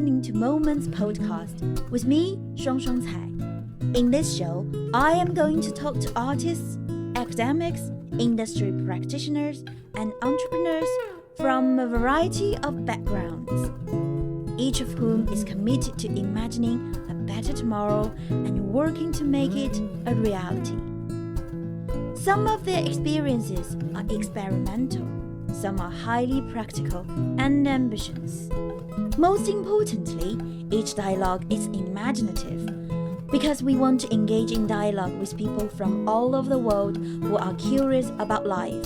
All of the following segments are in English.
listening to Moments Podcast with me, Shuang Cai. In this show, I am going to talk to artists, academics, industry practitioners, and entrepreneurs from a variety of backgrounds, each of whom is committed to imagining a better tomorrow and working to make it a reality. Some of their experiences are experimental, some are highly practical and ambitious. Most importantly, each dialogue is imaginative, because we want to engage in dialogue with people from all over the world who are curious about life,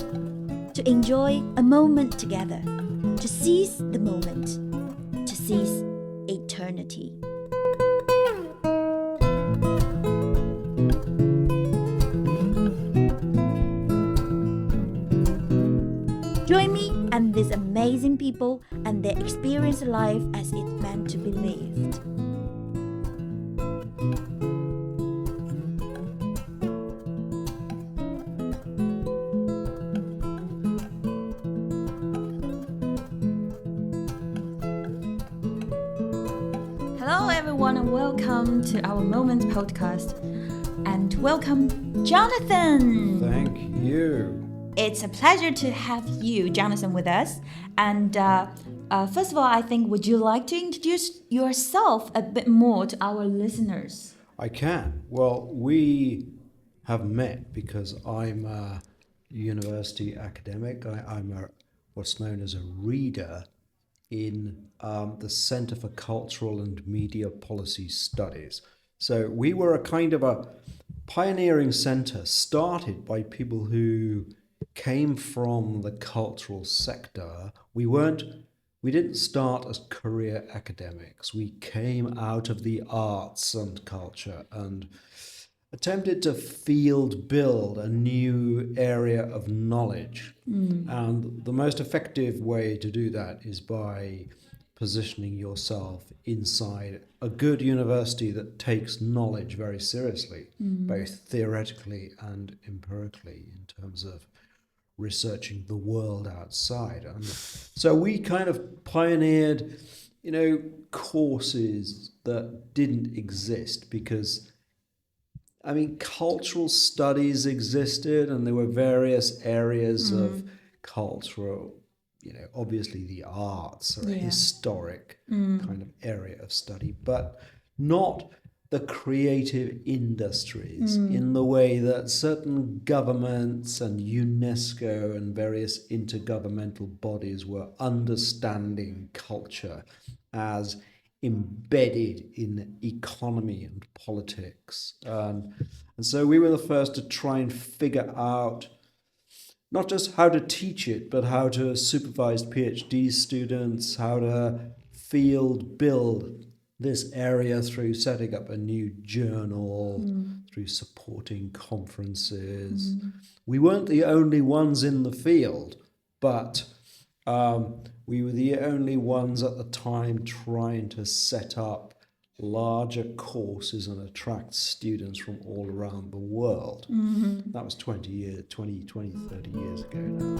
to enjoy a moment together, to seize the moment, to seize eternity. Join me and these amazing people and their experienced life as it's meant to be lived. Hello everyone and welcome to our Moments podcast. And welcome Jonathan! Thank you. It's a pleasure to have you, Jonathan, with us. And first of all, I think, would you like to introduce yourself a bit more to our listeners? I can. Well, we have met because I'm a university academic. I'm what's known as a reader in the Center for Cultural and Media Policy Studies. So we were a kind of a pioneering center started by people who came from the cultural sector. We didn't start as career academics. We came out of the arts and culture and attempted to field build a new area of knowledge. And the most effective way to do that is by positioning yourself inside a good university that takes knowledge very seriously, both theoretically and empirically, in terms of researching the world outside. And so we kind of pioneered, courses that didn't exist because, cultural studies existed and there were various areas of cultural, obviously the arts are a historic kind of area of study, but not the creative industries in the way that certain governments and UNESCO and various intergovernmental bodies were understanding culture as embedded in economy and politics. And so we were the first to try and figure out not just how to teach it, but how to supervise PhD students, how to field build this area through setting up a new journal, through supporting conferences. We weren't the only ones in the field, but we were the only ones at the time trying to set up larger courses and attract students from all around the world. That was 20, 30 years ago now.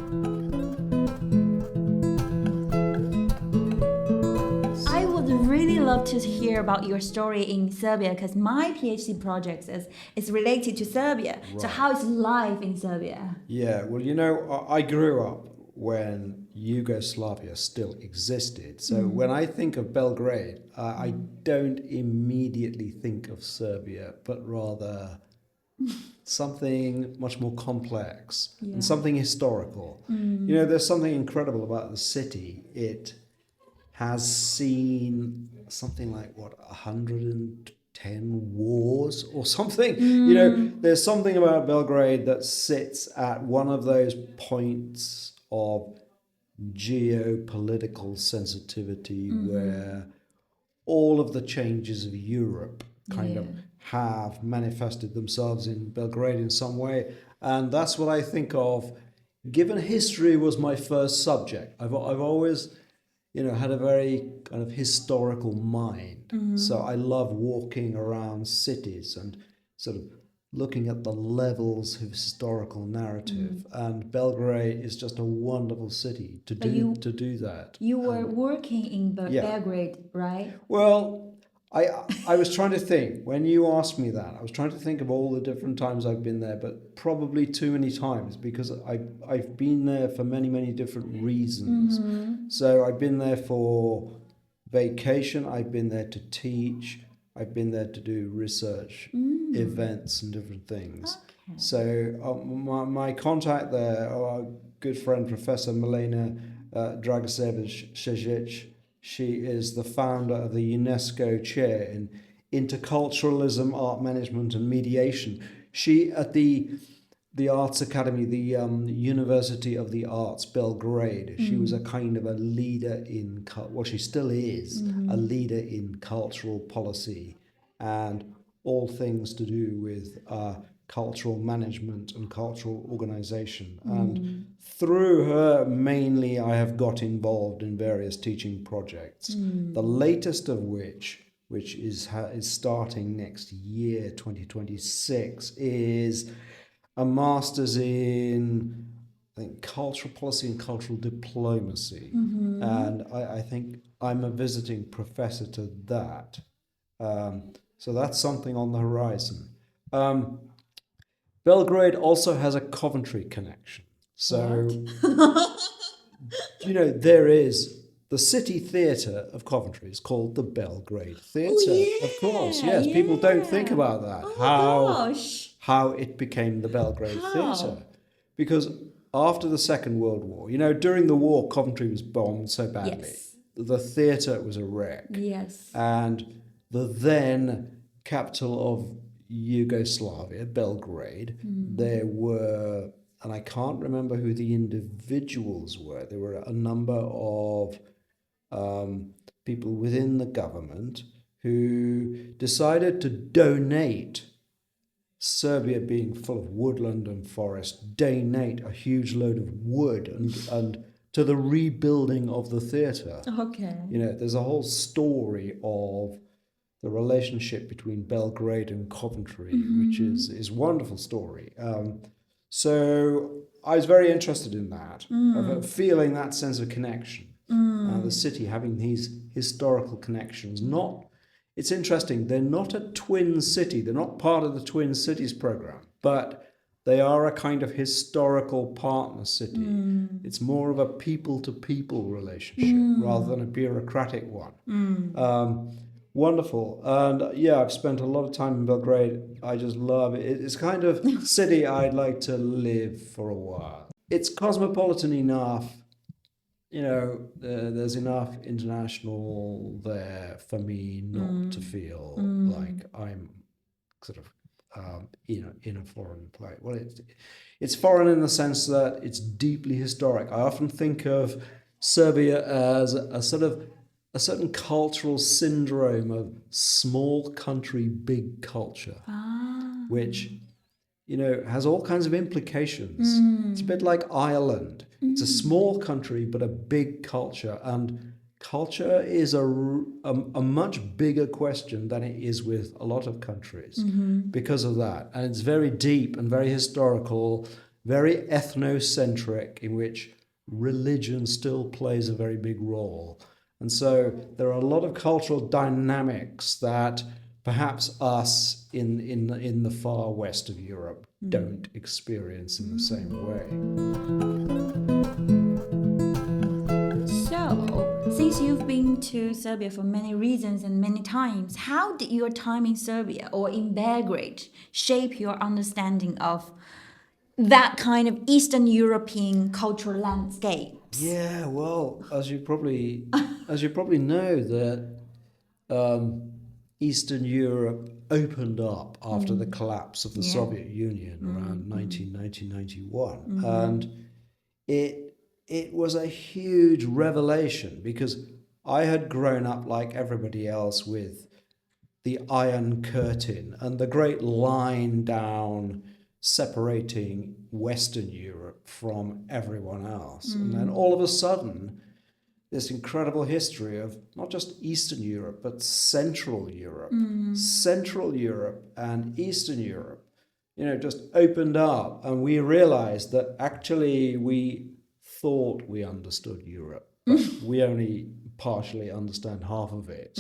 I would really love to hear about your story in Serbia because my PhD project is related to Serbia. Right. So how is life in Serbia? Yeah, well, I grew up when Yugoslavia still existed. So when I think of Belgrade, I don't immediately think of Serbia, but rather something much more complex and something historical. There's something incredible about the city. It has seen something like 110 wars or something. There's something about Belgrade that sits at one of those points of geopolitical sensitivity where all of the changes of Europe kind of have manifested themselves in Belgrade in some way. And that's what I think of, given history was my first subject. I've always had a very kind of historical mind. So I love walking around cities and sort of looking at the levels of historical narrative. And Belgrade is just a wonderful city to do that. You were working in Yeah. Belgrade, right? Well, I was trying to think, when you asked me that, I was trying to think of all the different times I've been there, but probably too many times because I've been there for many, many different reasons. So I've been there for vacation, I've been there to teach, I've been there to do research events and different things. Okay. So my contact there, our good friend Professor Milena Dragicevic, she is the founder of the UNESCO chair in interculturalism, art management, and mediation. She at the Arts Academy, the University of the Arts, Belgrade. She was a kind of a leader in she still is a leader in cultural policy and all things to do with cultural management and cultural organization. And through her, mainly, I have got involved in various teaching projects. The latest of which is starting next year, 2026, is a master's in, I think, cultural policy and cultural diplomacy. And I think I'm a visiting professor to that. So that's something on the horizon. Belgrade also has a Coventry connection. So, there is the City Theatre of Coventry is called the Belgrade Theatre. Oh, of course, yes. People don't think about that. Oh, How it became the Belgrade Theatre. Because after the Second World War, during the war, Coventry was bombed so badly. Yes. The theatre was a wreck. Yes. And the then capital of Yugoslavia, Belgrade, there were, and I can't remember who the individuals were, there were a number of people within the government who decided to donate, Serbia being full of woodland and forest, donate a huge load of wood and to the rebuilding of the theatre. Okay. There's a whole story of the relationship between Belgrade and Coventry, which is a wonderful story. So I was very interested in that, of feeling that sense of connection. The city having these historical connections. It's interesting, they're not a twin city, they're not part of the Twin Cities program, but they are a kind of historical partner city. It's more of a people-to-people relationship rather than a bureaucratic one. Wonderful. And I've spent a lot of time in Belgrade. I just love it. It's kind of city I'd like to live for a while. It's cosmopolitan enough. There's enough international there for me not to feel like I'm sort of in a foreign place. Well, it's foreign in the sense that it's deeply historic. I often think of Serbia as a certain cultural syndrome of small country, big culture, which, has all kinds of implications. It's a bit like Ireland. It's a small country, but a big culture. And culture is a much bigger question than it is with a lot of countries because of that. And it's very deep and very historical, very ethnocentric, in which religion still plays a very big role. And so there are a lot of cultural dynamics that perhaps us in the far west of Europe don't experience in the same way. So, since you've been to Serbia for many reasons and many times, how did your time in Serbia or in Belgrade shape your understanding of that kind of Eastern European cultural landscape? Yeah, well, as you probably know, that Eastern Europe opened up after the collapse of the Soviet Union around 1991, and it was a huge revelation because I had grown up like everybody else with the Iron Curtain and the great line down separating Western Europe from everyone else. And then all of a sudden, this incredible history of not just Eastern Europe, but Central Europe. Central Europe and Eastern Europe just opened up, and we realized that actually we thought we understood Europe, but we only partially understand half of it.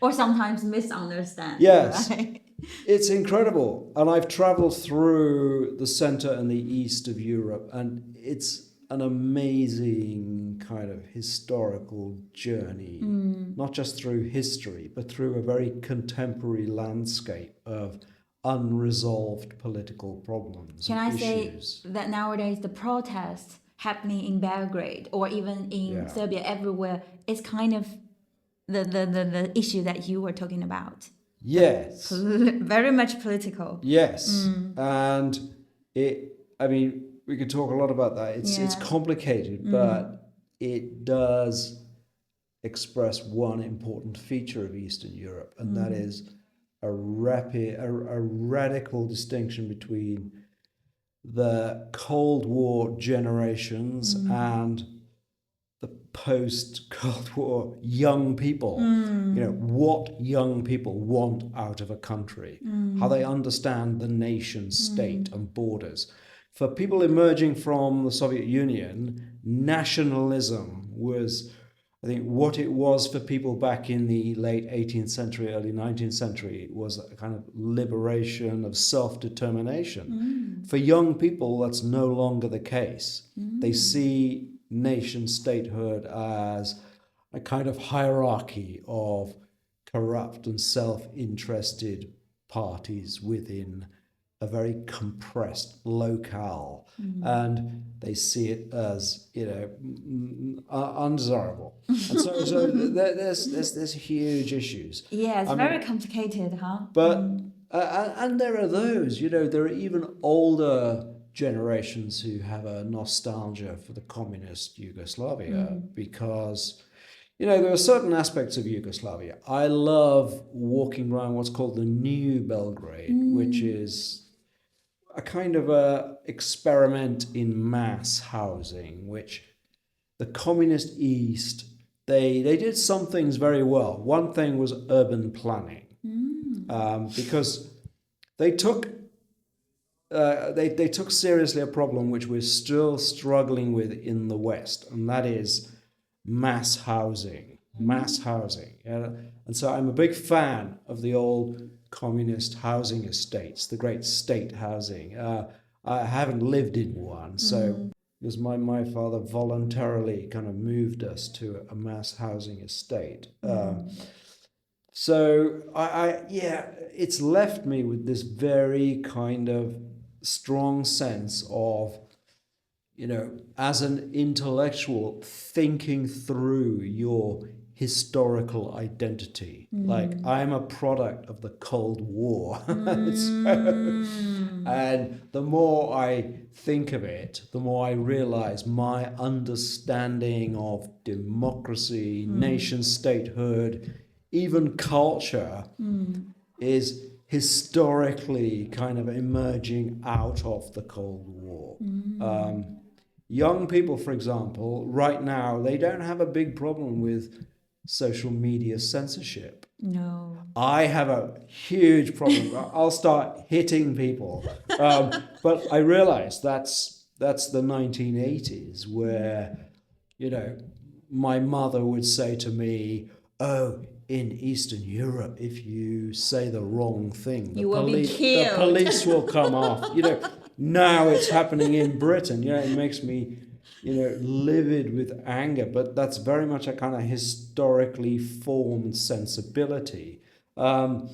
Or sometimes misunderstand. Yes. Right? It's incredible. And I've traveled through the center and the east of Europe, and it's an amazing kind of historical journey, not just through history, but through a very contemporary landscape of unresolved political problems. Can I issues. say that nowadays the protests happening in Belgrade or even in Serbia, everywhere, is kind of the issue that you were talking about? Yes. Very much political. Yes. And we could talk a lot about that. It's complicated, but it does express one important feature of Eastern Europe, and that is a radical distinction between the Cold War generations and the post-Cold War young people. What young people want out of a country, how they understand the nation state and borders. For people emerging from the Soviet Union, nationalism was, I think, what it was for people back in the late 18th century, early 19th century, was a kind of liberation of self-determination. For young people, that's no longer the case. They see nation statehood as a kind of hierarchy of corrupt and self-interested parties within a very compressed locale, and they see it as undesirable. And so there's huge issues. Yeah, it's very complicated, huh? But and there are those, there are even older generations who have a nostalgia for the communist Yugoslavia because there are certain aspects of Yugoslavia. I love walking around what's called the New Belgrade, which is a kind of a experiment in mass housing, which the communist East, they did some things very well. One thing was urban planning, because they took seriously a problem which we're still struggling with in the West, and that is mass housing. And so I'm a big fan of the old communist housing estates, the great state housing. I haven't lived in one, so because my father voluntarily kind of moved us to a mass housing estate. So it's left me with this very kind of strong sense of, as an intellectual, thinking through your historical identity. Like, I'm a product of the Cold War. And the more I think of it, the more I realize my understanding of democracy, nation statehood, even culture is historically kind of emerging out of the Cold War. Young people, for example, right now, they don't have a big problem with social media censorship. No. I have a huge problem. I'll start hitting people. But I realize that's the 1980s where, my mother would say to me, oh, in Eastern Europe, if you say the wrong thing, the police will come off. Now it's happening in Britain. It makes me, livid with anger, but that's very much a kind of historically formed sensibility. And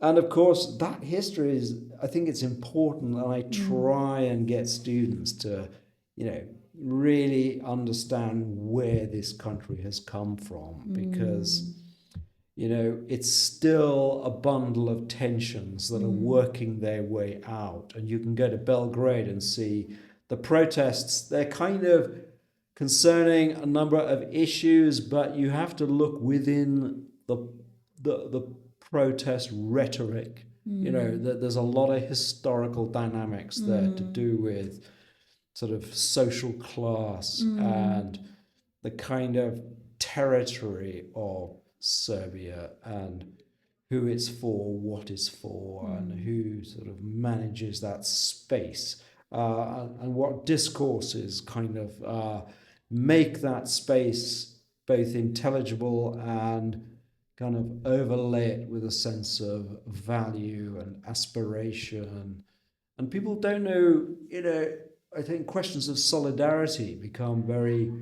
of course, that history is, I think it's important, and I try and get students to, really understand where this country has come from, because it's still a bundle of tensions that are working their way out. And you can go to Belgrade and see the protests. They're kind of concerning a number of issues, but you have to look within the protest rhetoric. There's a lot of historical dynamics there to do with sort of social class and the kind of territory of Serbia and who it's for, what it's for, and who sort of manages that space, and what discourses kind of make that space both intelligible and kind of overlay it with a sense of value and aspiration. And people don't know, I think questions of solidarity become very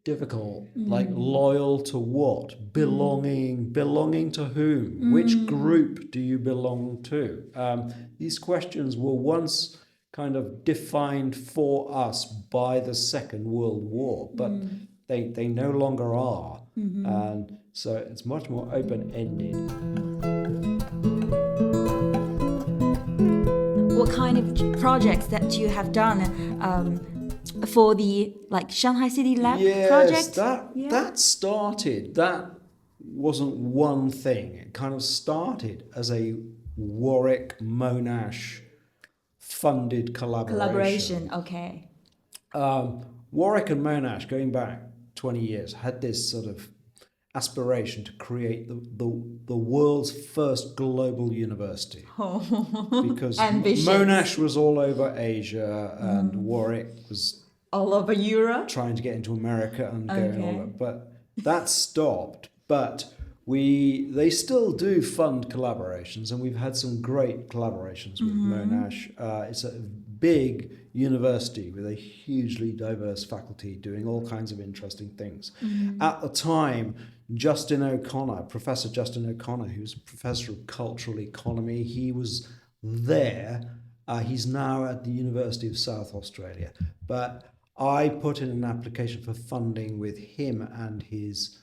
difficult, like loyal to what, belonging to whom, which group do you belong to? These questions were once kind of defined for us by the Second World War, but they no longer are. And so it's much more open-ended. What kind of projects that you have done for the Shanghai City Lab project? That started, that wasn't one thing. It kind of started as a Warwick Monash funded collaboration. Okay. Warwick and Monash, going back 20 years, had this sort of aspiration to create the world's first global university. Because Monash was all over Asia and Warwick was all over Europe, trying to get into America and going all over. But that stopped. But they still do fund collaborations, and we've had some great collaborations with Monash. It's a big university with a hugely diverse faculty doing all kinds of interesting things. At the time, Professor Justin O'Connor, who's a professor of cultural economy, he was there. He's now at the University of South Australia. But I put in an application for funding with him and his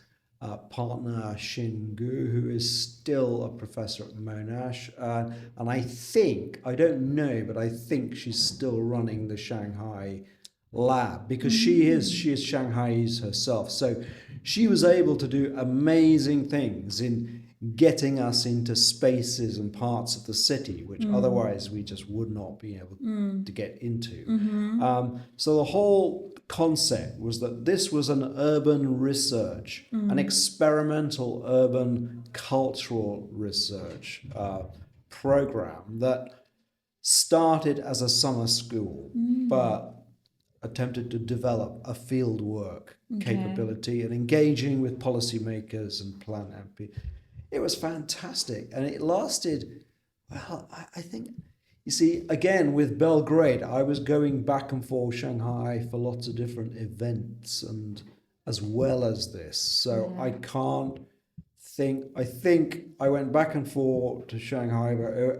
partner Xin Gu, who is still a professor at Monash, and I don't know, but I think she's still running the Shanghai Lab, because she is Shanghai's herself. So she was able to do amazing things in getting us into spaces and parts of the city which otherwise we just would not be able to get into. So the whole concept was that this was an urban research, an experimental urban cultural research program that started as a summer school, but attempted to develop a field work capability and engaging with policymakers and plan MP. It was fantastic, and it lasted, well, I think, you see, again, with Belgrade, I was going back and forth Shanghai for lots of different events and as well as this. So I think I went back and forth to Shanghai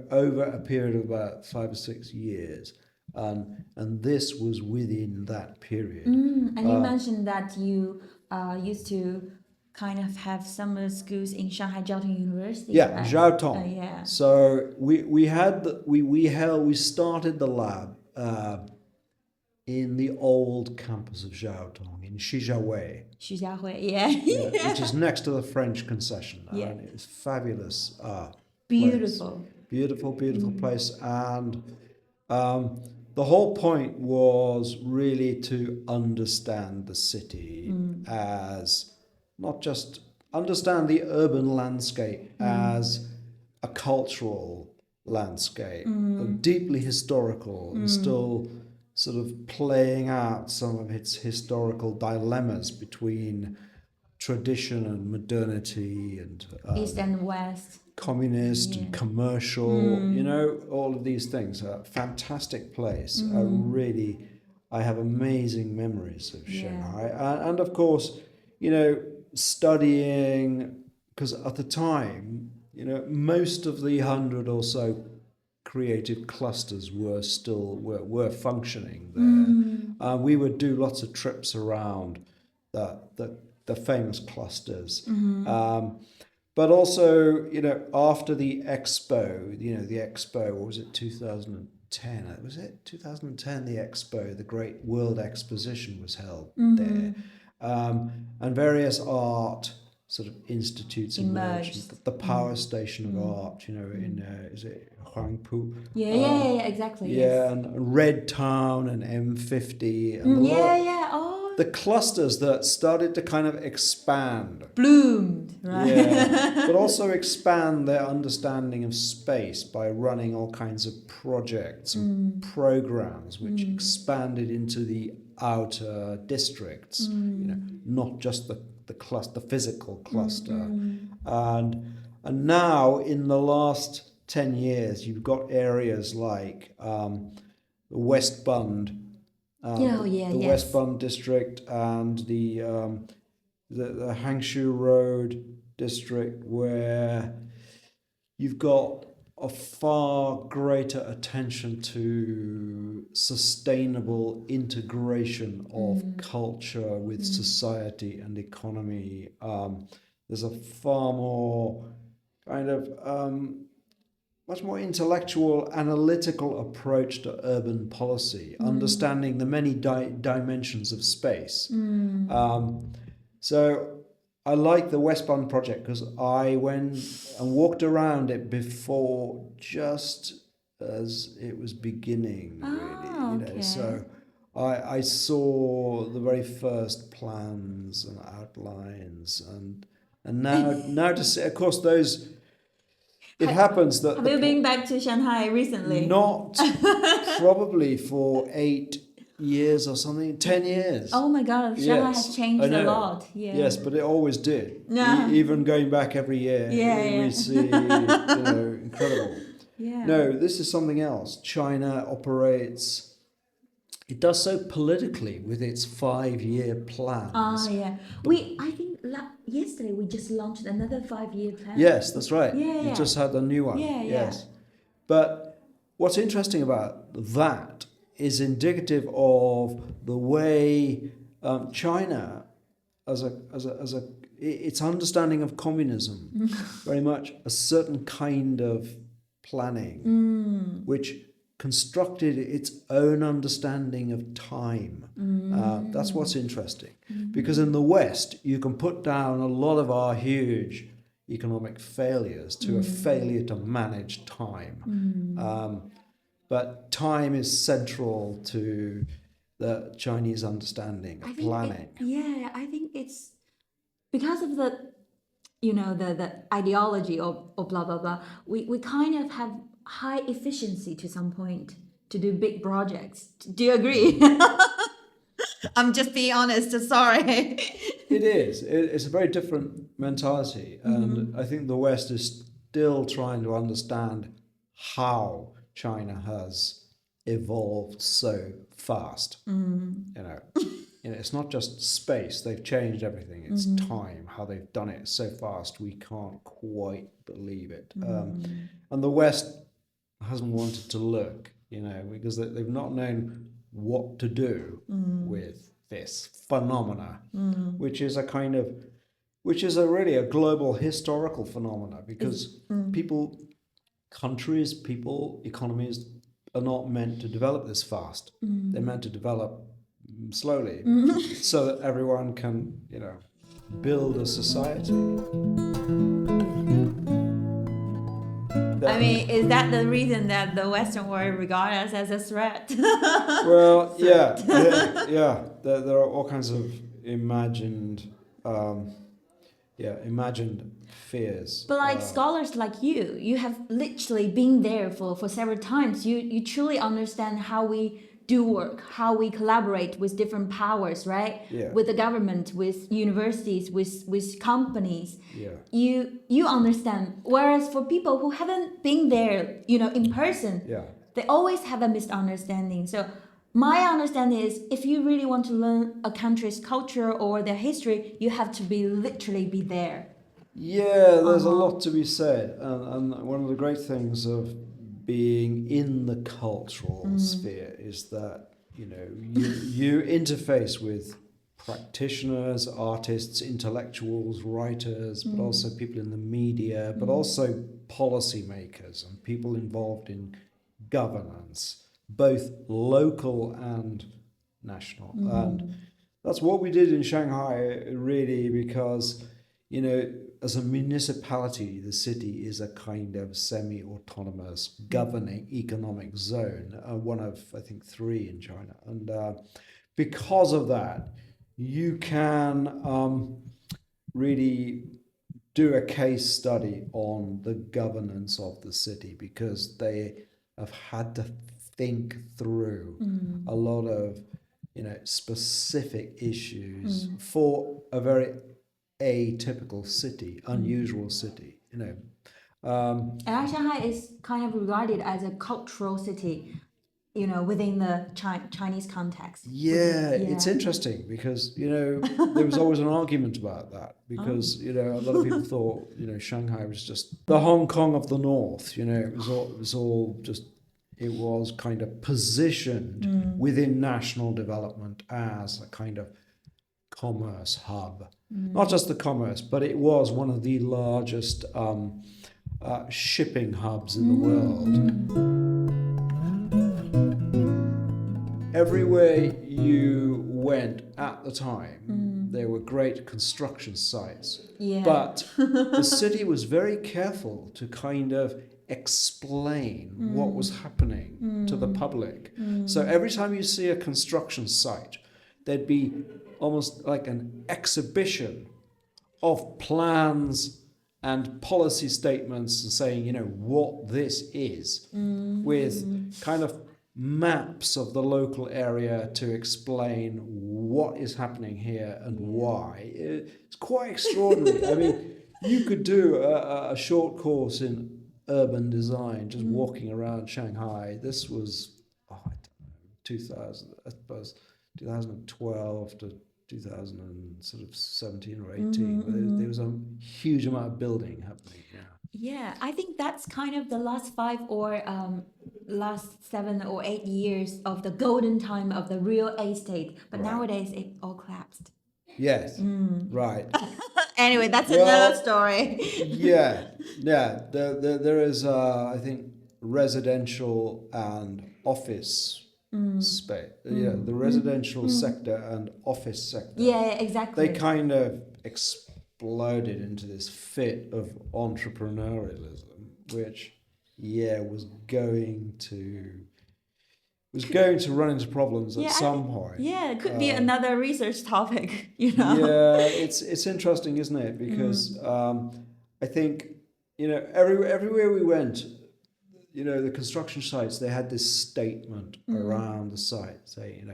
over a period of about 5 or 6 years. And this was within that period. And you mentioned that you used to kind of have summer schools in Shanghai Jiaotong University. Yeah, Jiaotong. So we started the lab in the old campus of Jiaotong in Shijiawei. Yeah, which is next to the French concession. And it's fabulous. Beautiful. Beautiful place. And the whole point was really to understand the city as not just understand the urban landscape as a cultural landscape, deeply historical and still sort of playing out some of its historical dilemmas between tradition and modernity and East and West, communist and commercial, all of these things. A fantastic place. I have amazing memories of Shanghai. And of course, studying, because at the time, most of the 100 or so creative clusters were functioning there. We would do lots of trips around the famous clusters. But also, after the expo, the expo, what was it, 2010? Was it 2010, the expo, the Great World Exposition was held there. And various art sort of institutes emerged. The Power Station of Art, is it Huangpu? Yeah, exactly. Yeah, and Red Town and M50. And the clusters that started to kind of expand. Bloomed, right? Yeah, but also expand their understanding of space by running all kinds of projects and programs which expanded into the outer districts, not just the cluster, the physical cluster. And now in the last 10 years, you've got areas like the West Bund, West Bund district, and the Hangshu Road district, where you've got a far greater attention to sustainable integration of culture with society and economy. There's a far more kind of much more intellectual, analytical approach to urban policy, understanding the many dimensions of space. So I like the West Bund project because I went and walked around it before, just as it was beginning, really. Okay. So I saw the very first plans and outlines, and now to see, of course, those. It happens that... Have you been back to Shanghai recently? Not probably for 8 years or something, 10 years. Oh my God, Shanghai has changed a lot. Yeah. Yes, but it always did. Yeah. Even going back every year, we see, incredible. Yeah. No, this is something else. China operates... It does so politically with its 5-year plans. Yeah. I think yesterday we just launched another 5-year plan. Yes, that's right. Yeah, You just had a new one. Yeah, yes. But what's interesting about that is indicative of the way China, its understanding of communism, very much a certain kind of planning, which constructed its own understanding of time. That's what's interesting. Because in the West, you can put down a lot of our huge economic failures to a failure to manage time. But time is central to the Chinese understanding of planning. I think it's because of the ideology of blah, blah, blah. We kind of have high efficiency to some point to do big projects. Do you agree? I'm just being honest, sorry. It is. It's a very different mentality. And I think the West is still trying to understand how China has evolved so fast. It's not just space. They've changed everything. It's time, how they've done it so fast. We can't quite believe it. And the West hasn't wanted to look, because they've not known what to do with this phenomena, which is really a global historical phenomena, because economies are not meant to develop this fast. They're meant to develop slowly so that everyone can, build a society. I mean, is that the reason that the Western world regards us as a threat? Well, yeah. There are all kinds of imagined fears. But scholars like you have literally been there for several times. You truly understand how we do work, how we collaborate with different powers, right? Yeah. With the government, with universities, with companies. Yeah. You understand. Whereas for people who haven't been there, in person, they always have a misunderstanding. So my understanding is, if you really want to learn a country's culture or their history, you have to literally be there. Yeah, there's a lot to be said, and one of the great things of being in the cultural sphere is that you interface with practitioners, artists, intellectuals, writers, but also people in the media, but also policymakers and people involved in governance, both local and national. And that's what we did in Shanghai, really, because as a municipality, the city is a kind of semi-autonomous governing economic zone, one of, I think, 3 in China. And because of that, you can really do a case study on the governance of the city, because they have had to think through a lot of, specific issues for a very atypical city, unusual city, And Shanghai is kind of regarded as a cultural city, within the Chinese context. Yeah, it's interesting because, there was always an argument about that because, a lot of people thought, Shanghai was just the Hong Kong of the North, it was kind of positioned within national development as a kind of commerce hub. Not just the commerce, but it was one of the largest shipping hubs in the world. Everywhere you went at the time, there were great construction sites. Yeah. But the city was very careful to kind of explain what was happening to the public. So every time you see a construction site, there'd be almost like an exhibition of plans and policy statements saying, what this is, with kind of maps of the local area to explain what is happening here and why. It's quite extraordinary. I mean, you could do a short course in urban design just walking around Shanghai. This was, I don't know, 2012 to 2017 or 18. There was a huge amount of building happening. Yeah, I think that's kind of the last 7 or 8 years of the golden time of the real estate. But nowadays it all collapsed. Yes, right. Anyway, that's another story. yeah. There is, I think, residential and office space. Yeah, the residential sector and office sector. Yeah, exactly. They kind of exploded into this fit of entrepreneurialism, which was going to run into problems at some point. Yeah, it could be another research topic, Yeah, it's interesting, isn't it? Because I think, everywhere we went, the construction sites, they had this statement around the site saying,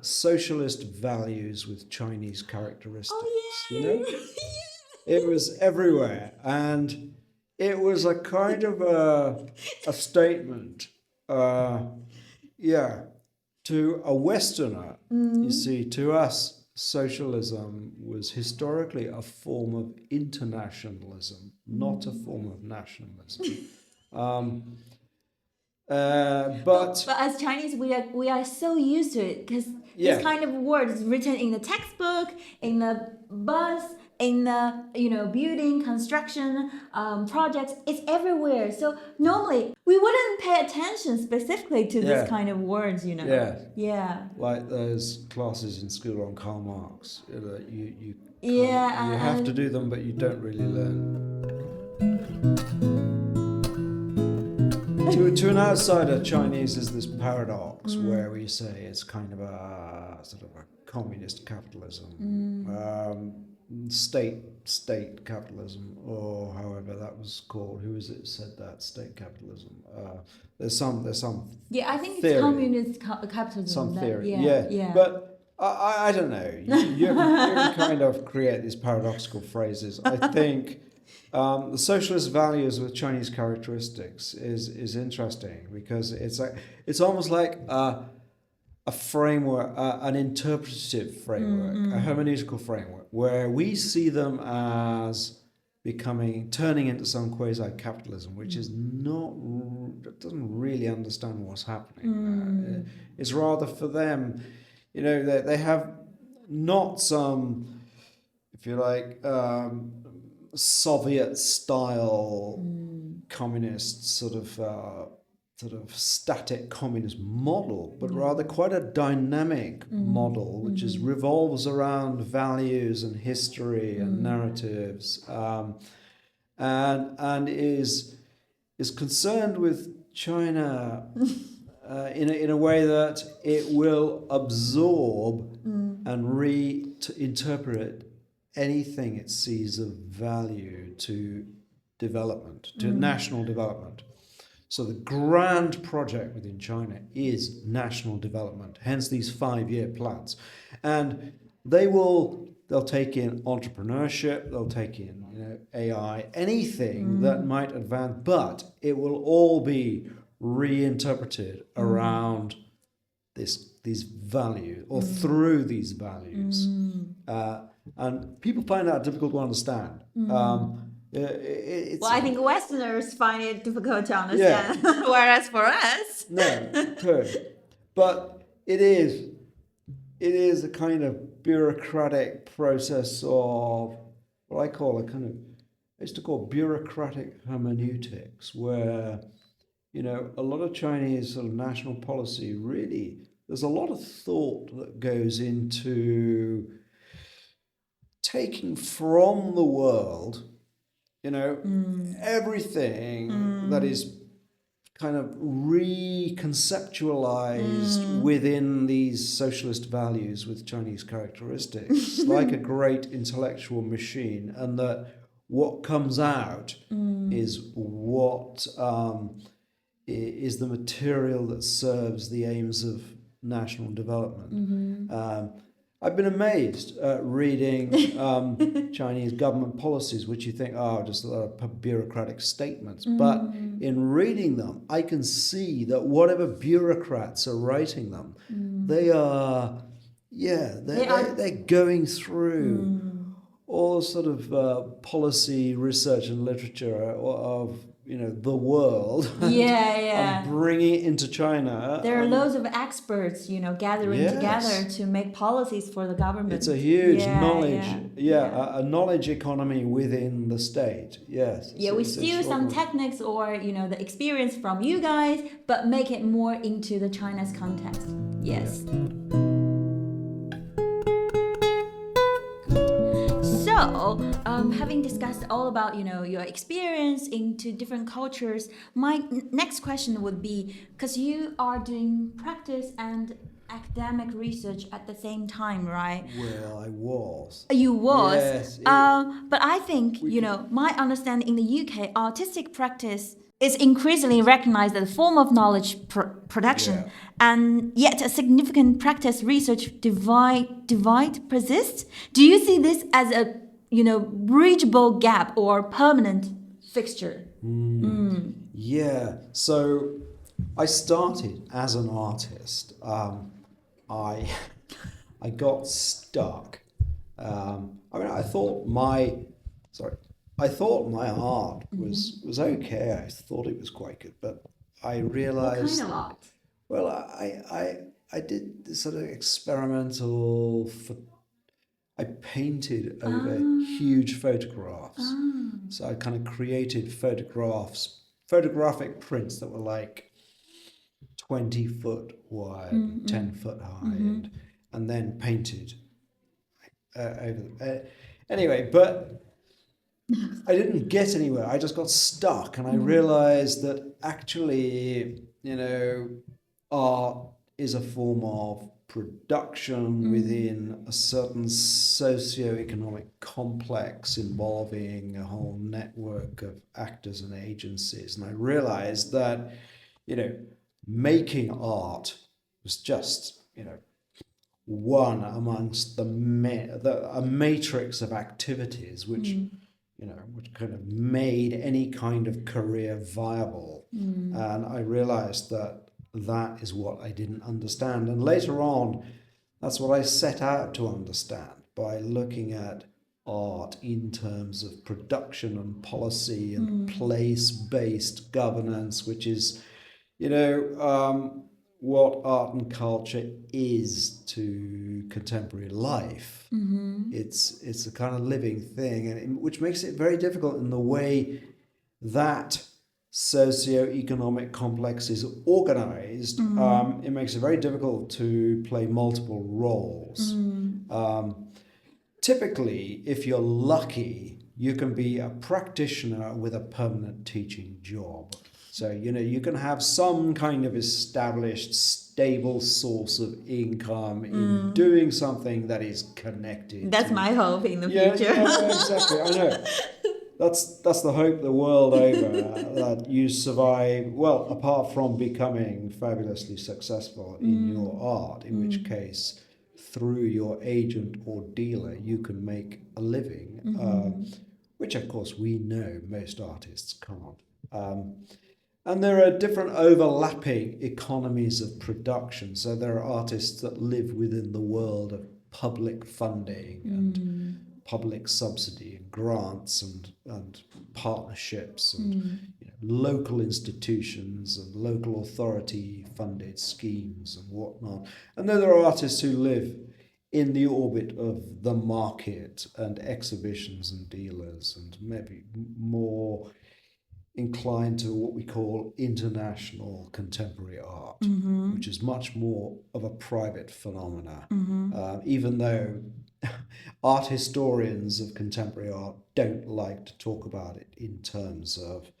socialist values with Chinese characteristics. It was everywhere, and it was a kind of a statement, to a Westerner. You see, to us, socialism was historically a form of internationalism, not a form of nationalism. But as Chinese, we are so used to it because this kind of word is written in the textbook, in the bus, in the building construction projects. It's everywhere. So normally we wouldn't pay attention specifically to this kind of words. Yeah. Like those classes in school on Karl Marx. You have to do them, but you don't really learn. To an outsider, Chinese is this paradox where we say it's kind of a sort of a communist capitalism, state capitalism, or however that was called. Who is it said that? State capitalism. There's some. Yeah, I think theory. It's communist capitalism. Some theory. Yeah. But I don't know. You kind of create these paradoxical phrases. I think. The socialist values with Chinese characteristics is interesting because it's almost like a framework, an interpretative framework, a hermeneutical framework, where we see them as turning into some quasi-capitalism, which is doesn't really understand what's happening. It's rather for them, they have not some, if you like, Soviet-style communist sort of static communist model, but rather quite a dynamic model, which revolves around values and history and narratives, and is concerned with China in a way that it will absorb and reinterpret anything it sees of value to development, to national development. So the grand project within China is national development, hence these 5-year plans. And they'll take in entrepreneurship, they'll take in AI, anything that might advance, but it will all be reinterpreted around these values or through these values. And people find that difficult to understand. I think Westerners find it difficult to understand, whereas for us... No, totally. But it is a kind of bureaucratic process of what I call I used to call bureaucratic hermeneutics, where, a lot of Chinese sort of national policy really, there's a lot of thought that goes into taking from the world, everything that is kind of reconceptualized within these socialist values with Chinese characteristics, like a great intellectual machine, and that what comes out is what is the material that serves the aims of national development. I've been amazed at reading Chinese government policies, which you think, just a lot of bureaucratic statements. But in reading them, I can see that whatever bureaucrats are writing them, they're going through all sort of policy, research, and literature of the world, and bringing it into China. There are loads of experts, gathering together to make policies for the government. It's a huge knowledge, a knowledge economy within the state. Yes. Yeah, we steal some techniques or the experience from you guys, but make it more into the China's context. Yes. Yeah. So, having discussed all about, your experience into different cultures, my next question would be, because you are doing practice and academic research at the same time, right? Well, I was. You was? Yes. But I think, my understanding in the UK, artistic practice is increasingly recognized as a form of knowledge production, and yet a significant practice research divide persists. Do you see this as a bridgeable gap or permanent fixture? Yeah. So I started as an artist. I got stuck. I thought my art was okay. I thought it was quite good, but I realized. What kind of art? Well, I did this sort of experimental. I painted over huge photographs. So I kind of created photographic prints that were like 20 foot wide, 10 foot high, and then painted over. Anyway, but I didn't get anywhere. I just got stuck, and I realized that actually, art is a form of production within a certain socio-economic complex involving a whole network of actors and agencies. And I realized that, making art was just, one amongst a matrix of activities which kind of made any kind of career viable. And I realized that is what I didn't understand. And later on, that's what I set out to understand by looking at art in terms of production and policy and place-based governance, which is, what art and culture is to contemporary life. It's a kind of living thing, and which makes it very difficult in the way that socio-economic complex is organized. It makes it very difficult to play multiple roles. Typically, if you're lucky, you can be a practitioner with a permanent teaching job. So, you can have some kind of established stable source of income in doing something that is connected. That's my hope in the future. Yeah, exactly. I know. That's the hope the world over, that you survive, well, apart from becoming fabulously successful in your art, in which case, through your agent or dealer, you can make a living, which of course we know most artists can't. And there are different overlapping economies of production. So there are artists that live within the world of public funding and public subsidy and grants and partnerships and local institutions and local authority funded schemes and whatnot. And then there are artists who live in the orbit of the market and exhibitions and dealers and maybe more inclined to what we call international contemporary art, which is much more of a private phenomena, even though art historians of contemporary art don't like to talk about it in terms of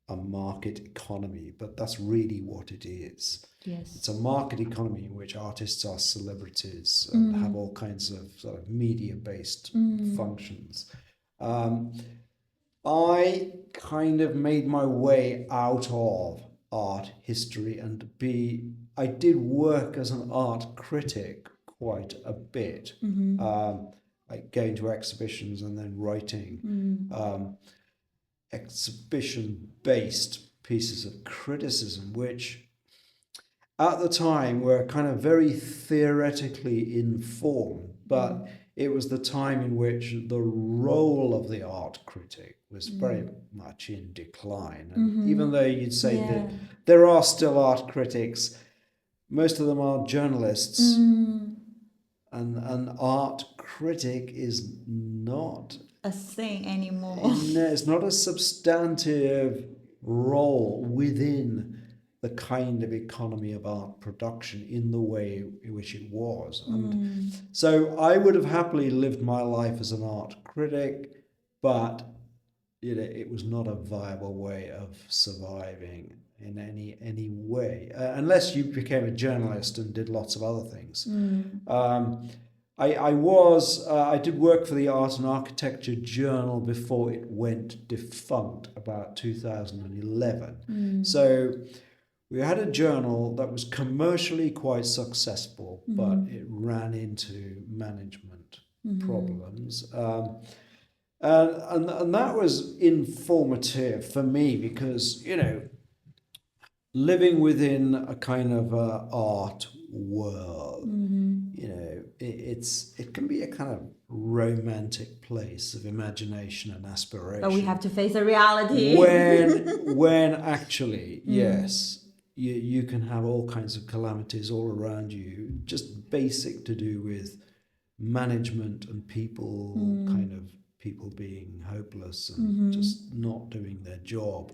a market economy, but that's really what it is. Yes. It's a market economy in which artists are celebrities and have all kinds of sort of media-based functions. I kind of made my way out of art history and I did work as an art critic quite a bit, like going to exhibitions and then writing exhibition-based pieces of criticism, which at the time were kind of very theoretically informed, but it was the time in which the role of the art critic was very much in decline. And even though you'd say that there are still art critics, most of them are journalists, and an art critic is not a thing anymore. No, it's not a substantive role within the kind of economy of art production in the way in which it was. And so I would have happily lived my life as an art critic, but it was not a viable way of surviving in any way, unless you became a journalist and did lots of other things. I did work for the Art and Architecture Journal before it went defunct about 2011. So we had a journal that was commercially quite successful, but it ran into management problems. And that was informative for me because, living within a kind of art world, it can be a kind of romantic place of imagination and aspiration. But we have to face the reality. When actually, yes, you can have all kinds of calamities all around you, just basic to do with management and people, kind of people being hopeless and just not doing their job.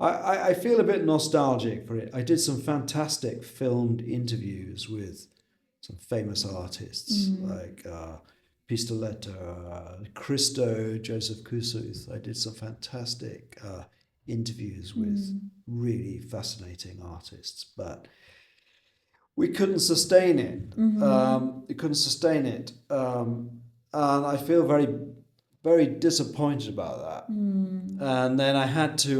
I feel a bit nostalgic for it. I did some fantastic filmed interviews with some famous artists like Pistoletta, Christo, Joseph Kusuth. I did some fantastic interviews with really fascinating artists, but we couldn't sustain it. We couldn't sustain it. And I feel very, very disappointed about that. And then I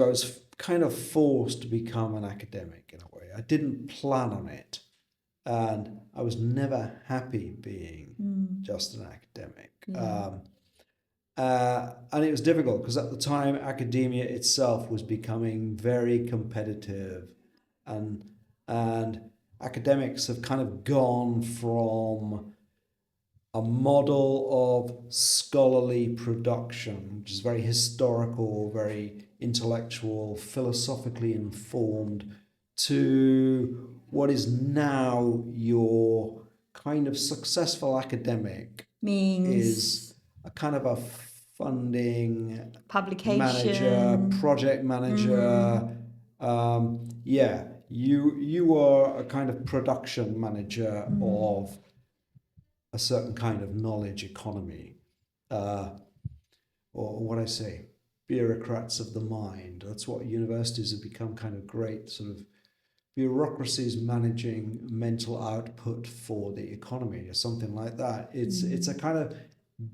was kind of forced to become an academic in a way. I didn't plan on it. And I was never happy being just an academic. And it was difficult because at the time academia itself was becoming very competitive, and academics have kind of gone from a model of scholarly production, which is very historical, very intellectual, philosophically informed, to what is now your kind of successful academic is a kind of a funding publication manager, project manager. You are a kind of production manager of a certain kind of knowledge economy, or what I say, bureaucrats of the mind. That's what universities have become kind of great sort of bureaucracies managing mental output for the economy or something like that. It's a kind of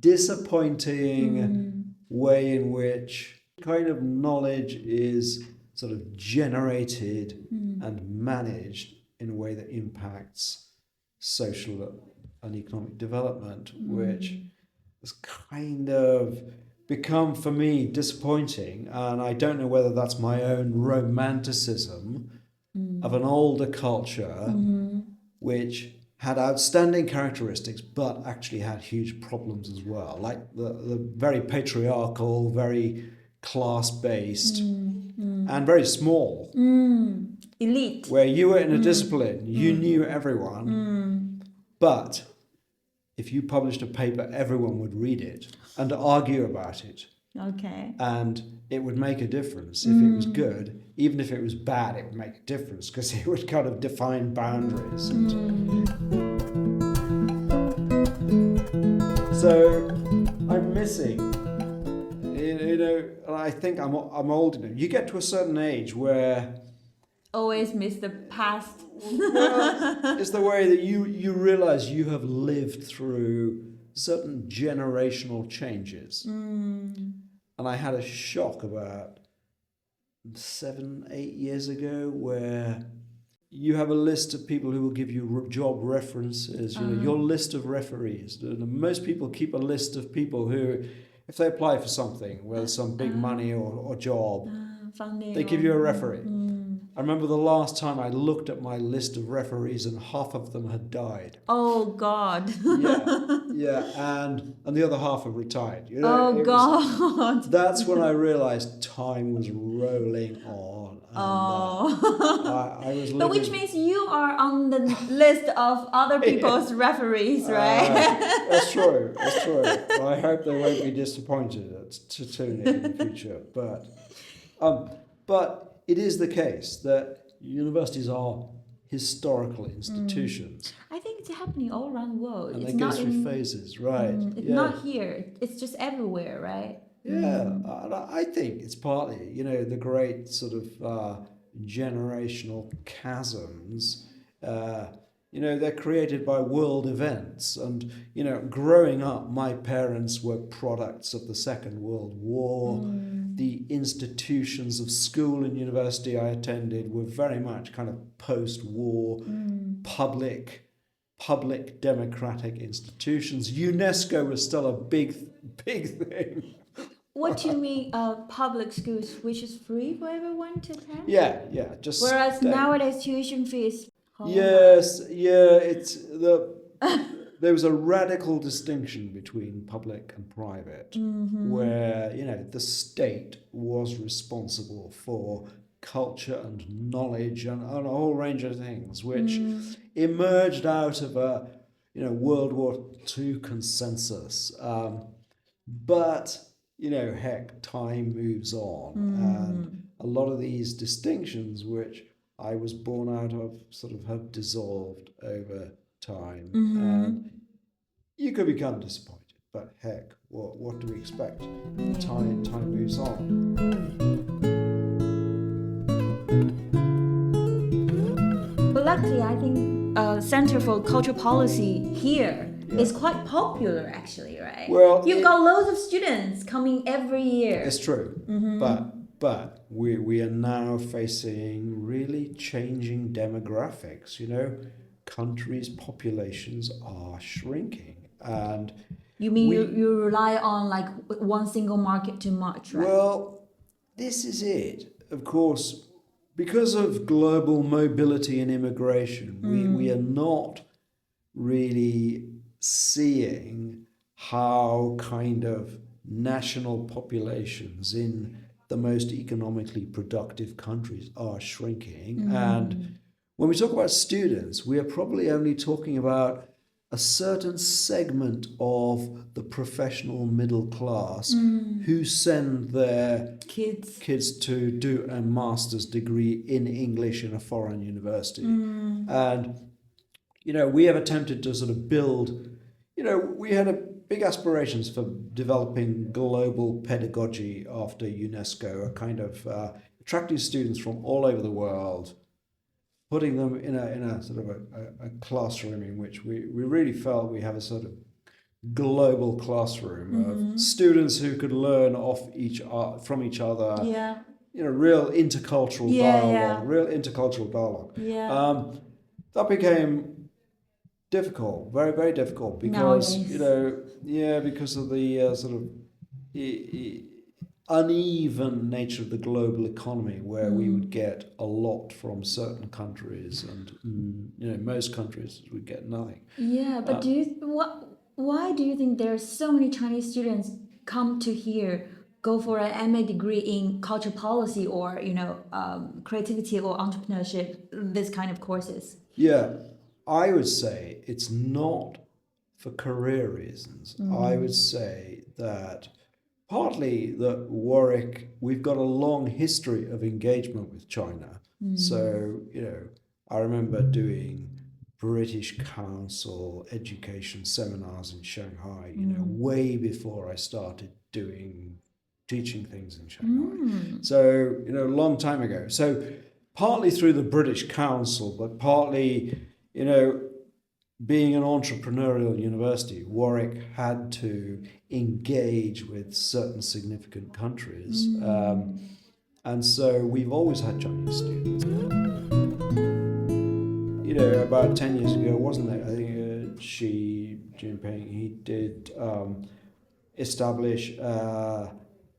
disappointing way in which kind of knowledge is sort of generated and managed in a way that impacts social and economic development, which has kind of become for me disappointing. And I don't know whether that's my own romanticism of an older culture which had outstanding characteristics but actually had huge problems as well, like the very patriarchal, very class-based and very small elite, where you were in a discipline, you knew everyone, but if you published a paper, everyone would read it and argue about it. Okay. And it would make a difference if it was good. Even if it was bad, it would make a difference because it would kind of define boundaries. So I'm missing, you know, I think I'm old enough. You get to a certain age where always miss the past. well, it's the way that you realize you have lived through certain generational changes. And I had a shock about 7-8 years ago where you have a list of people who will give you job references, you know, your list of referees. Most people keep a list of people who, if they apply for something, whether some big money or job, they give you a referee. I remember the last time I looked at my list of referees and half of them had died. Oh God. Yeah, and the other half have retired. You know, oh God. That's when I realized time was rolling on. And, I was living. But which means you are on the list of other people's referees, right? That's true. That's true. Well, I hope they won't be disappointed to tune in the future. But it is the case that universities are historical institutions. I think it's happening all around the world. And it's they go not through phases, right? It's not here. It's just everywhere, right? Yeah, and I think it's partly, you know, the great sort of generational chasms. You know, they're created by world events. And, you know, growing up, my parents were products of the Second World War. The institutions of school and university I attended were very much kind of post-war, public democratic institutions. UNESCO was still a big thing. What do you mean public schools, which is free for everyone to attend? Yeah, just whereas nowadays tuition fees. Yes, it's there was a radical distinction between public and private, where, you know, the state was responsible for culture and knowledge and a whole range of things, which emerged out of a, you know, World War II consensus. But, you know, heck, time moves on, and a lot of these distinctions, which I was born out of, sort of have dissolved over time. And you could become disappointed, but heck, what do we expect? Time moves on. But luckily, I think Center for Cultural Policy here is quite popular, actually, right? Well, you've got loads of students coming every year. It's true, but we are now facing really changing demographics. You know, countries' populations are shrinking, and you mean you rely on like one single market too much, right? Well, this is it. Of course, because of global mobility and immigration, we are not really seeing how kind of national populations in the most economically productive countries are shrinking. And when we talk about students, we are probably only talking about a certain segment of the professional middle class who send their kids to do a master's degree in English in a foreign university. And, you know, we have attempted to sort of build, you know, we had big aspirations for developing global pedagogy after UNESCO, a kind of attracting students from all over the world, putting them in a sort of a classroom in which we really felt we have a sort of global classroom of students who could learn from each other. Yeah. Real intercultural dialogue. Yeah. That became difficult, very, very difficult, because Nowadays. because of the sort of uneven nature of the global economy, where we would get a lot from certain countries, and most countries would get nothing. Yeah, but why do you think there's so many Chinese students come to here, go for an MA degree in culture policy or creativity or entrepreneurship, this kind of courses? Yeah, I would say it's not for career reasons. I would say that partly that Warwick, we've got a long history of engagement with China. So, I remember doing British Council education seminars in Shanghai, way before I started teaching things in Shanghai. So, a long time ago. So, partly through the British Council, but partly, being an entrepreneurial university, Warwick had to engage with certain significant countries. And so we've always had Chinese students. About 10 years ago, wasn't it? I think Xi Jinping, he did establish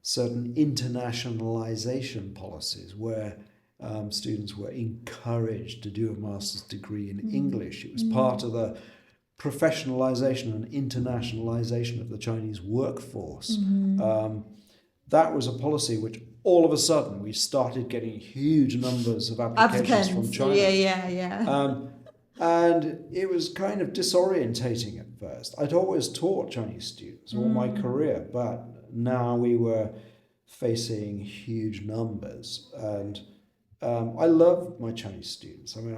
certain internationalization policies where students were encouraged to do a master's degree in English. It was part of the professionalization and internationalization of the Chinese workforce. That was a policy which all of a sudden we started getting huge numbers of applications from China. Yeah. And it was kind of disorientating at first. I'd always taught Chinese students all my career, but now we were facing huge numbers. And I love my Chinese students. I mean,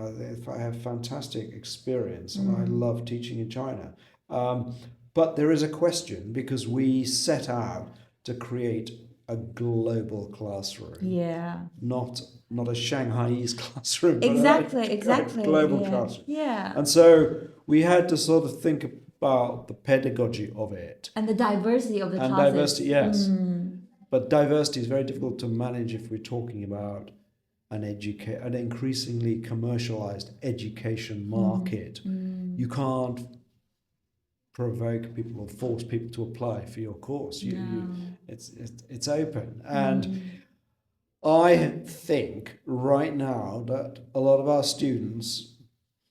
I have fantastic experience, and I love teaching in China. But there is a question, because we set out to create a global classroom. Yeah. Not a Shanghaiese classroom, Exactly. but a global classroom. Yeah. And so we had to sort of think about the pedagogy of it. And the diversity of the and classes. Diversity, yes. But diversity is very difficult to manage if we're talking about an increasingly commercialized education market. You can't provoke people or force people to apply for your course. It's open. And I think right now that a lot of our students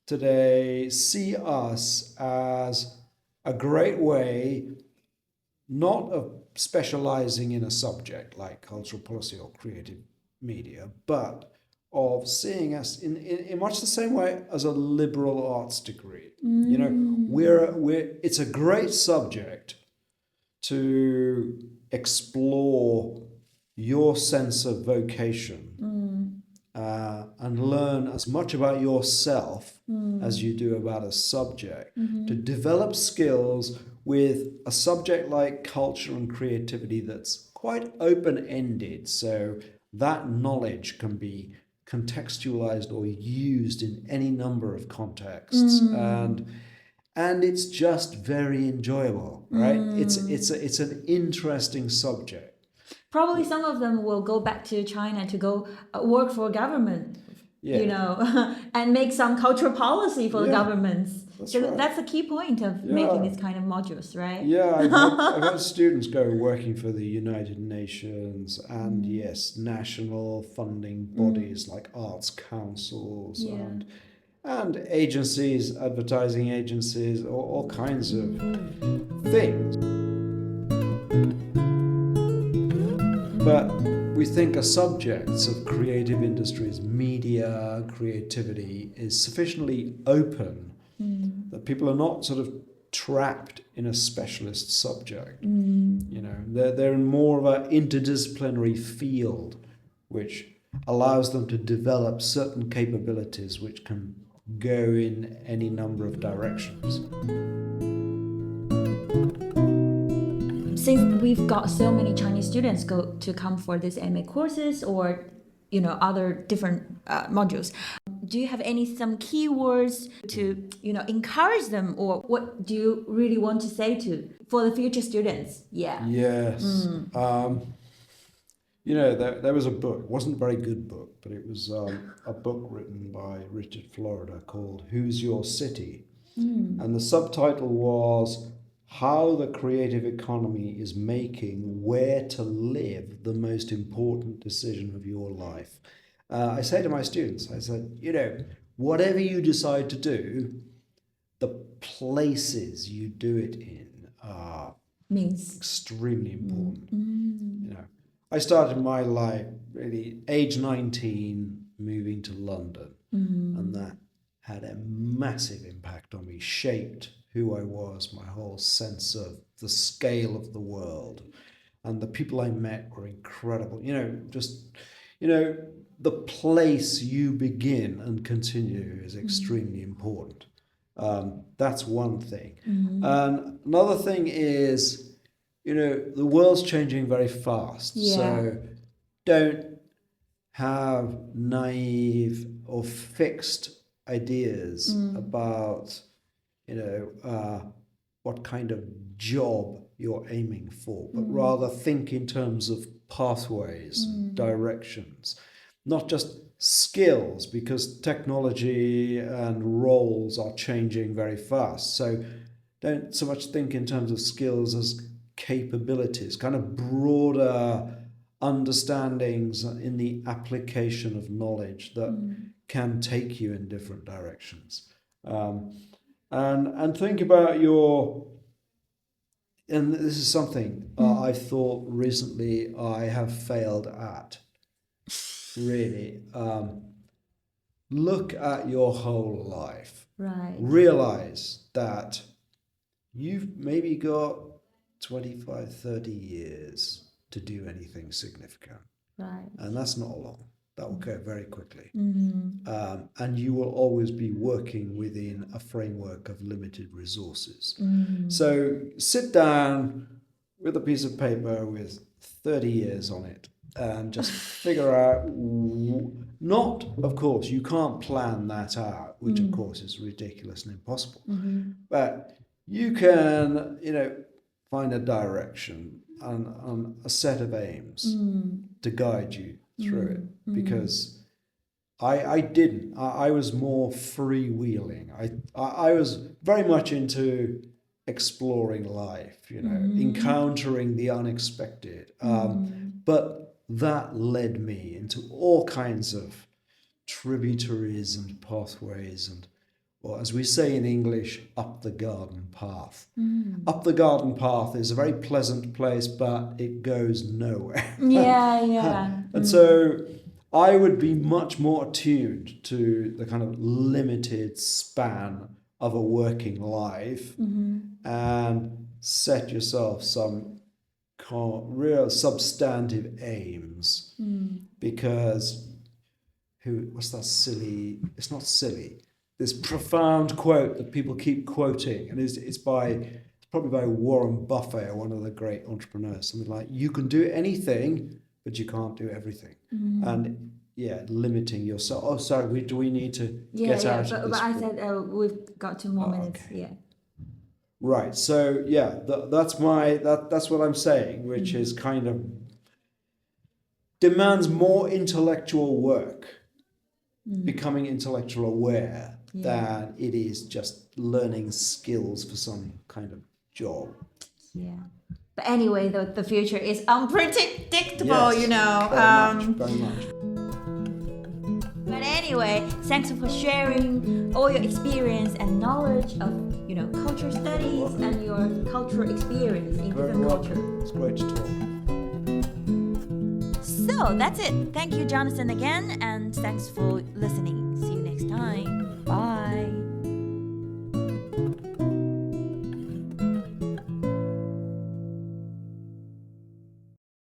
today see us as a great way, not of specializing in a subject like cultural policy or creative media, but of seeing us in much the same way as a liberal arts degree. It's a great subject to explore your sense of vocation and learn as much about yourself as you do about a subject, to develop skills with a subject like culture and creativity that's quite open-ended, so that knowledge can be contextualized or used in any number of contexts, and it's just very enjoyable, right? It's an interesting subject. Probably some of them will go back to China to go work for government, and make some cultural policy for the governments. That's the key point of making these kind of modules, right? Yeah, I've had students go working for the United Nations and national funding bodies like arts councils and agencies, advertising agencies, all kinds of things. But we think a subject of creative industries, media, creativity, is sufficiently open that people are not sort of trapped in a specialist subject. They're in more of an interdisciplinary field, which allows them to develop certain capabilities which can go in any number of directions. Since we've got so many Chinese students come for these MA courses or other different modules, do you have some keywords to, encourage them, or what do you really want to say for the future students? Yeah. Yes. There was a book. It wasn't a very good book, but it was a book written by Richard Florida called Who's Your City? And the subtitle was How the Creative Economy is Making Where to Live the Most Important Decision of Your Life. I say to my students, I said, whatever you decide to do, the places you do it in are extremely important. I started my life really age 19, moving to London, and that had a massive impact on me, shaped who I was, my whole sense of the scale of the world. And the people I met were incredible. The place you begin and continue is extremely important. That's one thing. And another thing is, the world's changing very fast. Yeah. So don't have naive or fixed ideas about, what kind of job you're aiming for, but rather think in terms of pathways, directions, not just skills, because technology and roles are changing very fast. So don't so much think in terms of skills as capabilities, kind of broader understandings in the application of knowledge that can take you in different directions. And think about and this is something I thought recently I have failed at, really. Look at your whole life. Right. Realize that you've maybe got 25, 30 years to do anything significant. Right. And that's not long. That will go very quickly. And you will always be working within a framework of limited resources. So sit down with a piece of paper with 30 years on it and just figure out, not, of course, you can't plan that out, which of course is ridiculous and impossible. But you can, find a direction and a set of aims to guide you through it, because I didn't. I was more freewheeling. I was very much into exploring life, encountering the unexpected. But that led me into all kinds of tributaries and pathways and, or as we say in English, up the garden path. Up the garden path is a very pleasant place, but it goes nowhere. Yeah. And so I would be much more attuned to the kind of limited span of a working life and set yourself some real substantive aims. Because what's that silly, it's not silly, this profound quote that people keep quoting, and it's probably by Warren Buffett, one of the great entrepreneurs, something like, you can do anything, but you can't do everything. And limiting yourself. Oh, sorry, do we need to get out of this? But I said we've got 2 more minutes. Okay. Yeah. Right. So that's what I'm saying, which is kind of demands more intellectual work, becoming intellectual aware than it is just learning skills for some kind of job. Yeah. But anyway, the future is unpredictable, Yes, very much. But anyway, thanks for sharing all your experience and knowledge of, culture studies and your cultural experience in different cultures. It's great to talk. So that's it. Thank you, Jonathan, again, and thanks for listening.